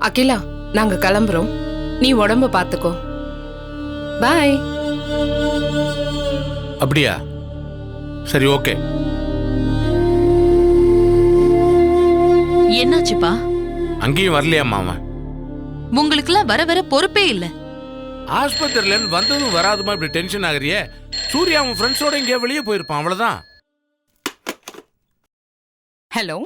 அகிலா, நாங்க கிளம்புறோம். நீ உடம்ப பாத்துக்கோ. பாய். அப்படியா? சரி, ஓகே. என்னாச்சுப்பா? அங்கேயும் வரலையாம்மா அவன்? உங்களுக்குலாம் வர வர பொறுப்பே இல்ல. ஆஸ்பத்திரியில வந்ததும் வராதுமா இப்படி டென்ஷன் ஆகுறியே? சூர்யா அவன் ஃப்ரெண்ட்ஸோட இங்கே வெளியே போயிருப்பான், அவ்வளவுதான். ஹலோ.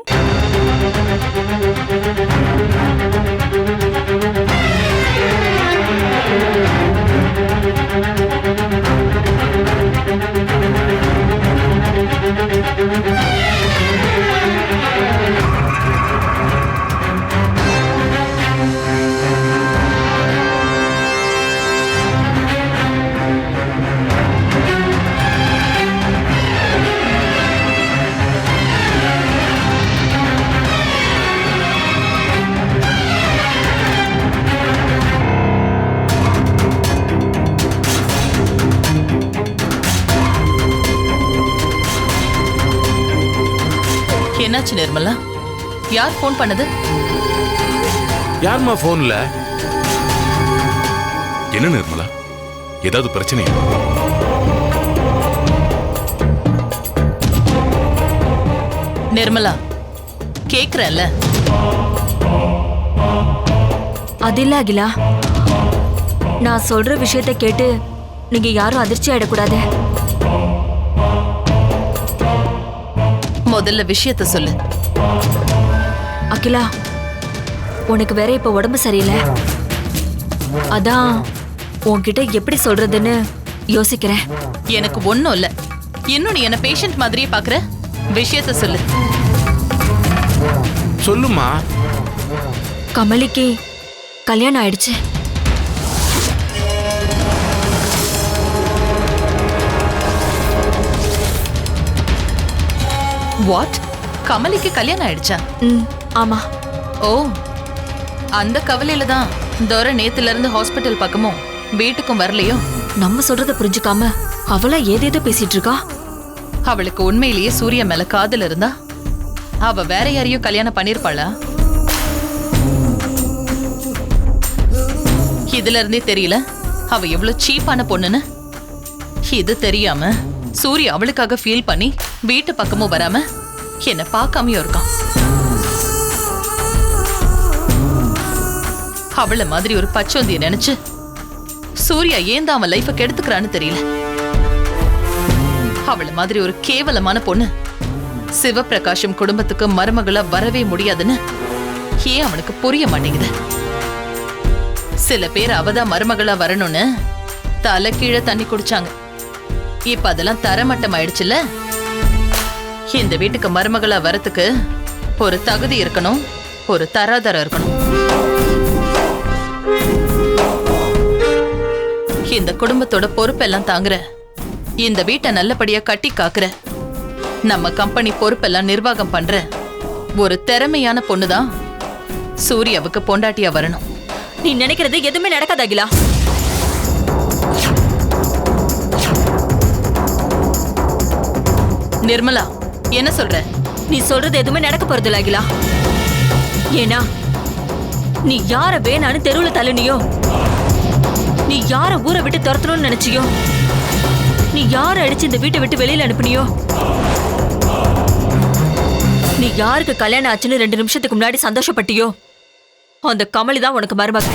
என்னாச்சு நிர்மலா? யார் போன் பண்ணது? யாருமா போன்ல? என்ன நிர்மலா, ஏதாவது பிரச்சனையா? நிர்மலா, கேக்குறல்ல? அது இல்ல அகிலா, நான் சொல்ற விஷயத்தை கேட்டு நீங்க யாரும் அதிர்ச்சி ஆயிடக்கூடாது. முதல்ல விஷயத்த சொல்லு. அகிலா, உனக்கு வேற இப்ப உடம்பு சரியில்லை. அதான் உன்கிட்ட எப்படி சொல்றதுன்னு யோசிக்கிறேன். எனக்கு ஒண்ணும் இல்ல. இன்னும் நீ என்ன பேஷண்ட் மாதிரியே பாக்குற? விஷயத்த சொல்லு. சொல்லுமா. கமலிக்கு கல்யாணம் ஆயிடுச்சு. வாட்? கமலிக்கு கல்யாணம் ஆயிடுச்சா? ஆமா. ஓ, அந்த கவலையில தான் தோர நேத்துல இருந்து ஹாஸ்பிட்டல் பக்கமும் வீட்டுக்கும் வரலையோ? நம்ம சொல்றத புரிஞ்சுக்காம அவளா ஏதேதோ பேசிட்டு இருக்கா. அவளுக்கு உண்மையிலேயே சூர்யா மேல காதல் இருந்தா அவ வேற யாரையும் கல்யாணம் பண்ணிருப்பாளா? இதுல இருந்தே தெரியல அவ எவ்வளவு சீப்பான பொண்ணுன்னு. இது தெரியாம சூர்யா அவளுக்காக ஃபீல் பண்ணி வீட்டு பக்கமும் வராம என்ன பார்க்காமையும் இருக்கான். அவள மாதிரி ஒரு பச்சோந்திய நினைச்சு சூர்யா ஏன் தான் அவன் லைஃப கெடுத்துக்கிறான்னு தெரியல. அவள மாதிரி ஒரு கேவலமான பொண்ணு சிவபிரகாஷம் குடும்பத்துக்கு மருமகளா வரவே முடியாதுன்னு ஏன் அவனுக்கு புரிய மாட்டேங்குது. சில பேர் அவதான் மருமகளா வரணும்னு தலை கீழே தண்ணி குடிச்சாங்க. இப்ப அதெல்லாம் தரமட்டம் ஆயிடுச்சுல. இந்த வீட்டுக்கு மருமகளா வரத்துக்கு ஒரு தகுதி இருக்கணும், ஒரு தராதரம் இருக்கணும். இந்த குடும்பத்தோட பொறுப்பெல்லாம் தாங்குற, இந்த வீட்டை நல்லபடியா கட்டி காக்குற, நம்ம கம்பெனி பொறுப்பெல்லாம் நிர்வாகம் பண்ற ஒரு திறமையான பொண்ணுதான் சூர்யாவுக்கு பொண்டாட்டியா வரணும். நீ நினைக்கிறது எதுவுமே நடக்காது அகிலா. நிர்மலா, என்ன சொல்ற? நீ சொல்றது எதுவுமே நடக்க போறது இல்ல அகிலா. ஏன்னா நீ யார வேணான்னு தெருவுல தள்ளுனியோ, நீ யார ஊரை விட்டு துரத்தணும்னு நினைச்சியோ, நீ யார அடிச்சு இந்த வீட்டை விட்டு வெளியில அனுப்புனியோ, நீ யாருக்கு கல்யாணம் ஆச்சுன்னு 2 நிமிஷத்துக்கு முன்னாடி சந்தோஷப்பட்டியோ, அந்த கமலி தான் உனக்கு மருமக.